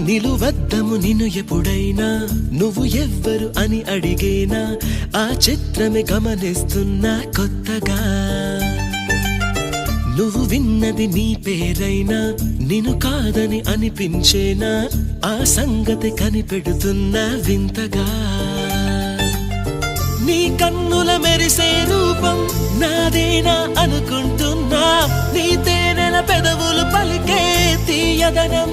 నిలువద్దము నిన్ను ఎప్పుడైనా నువ్వు ఎవ్వరు అని అడిగేనా ఆ చిత్రమే గమనిస్తున్నా కొత్తగా నువ్వు విన్నది నీ పేరైనా నిన్ను కాదని అనిపించేనా ఆ సంగతి కనిపెడుతున్నా వింతగా నీ కన్నుల మెరిసే రూపం నాదేనా అనుకుంటున్నా నీ తేనెల పెదవులు పలికే తీయదనం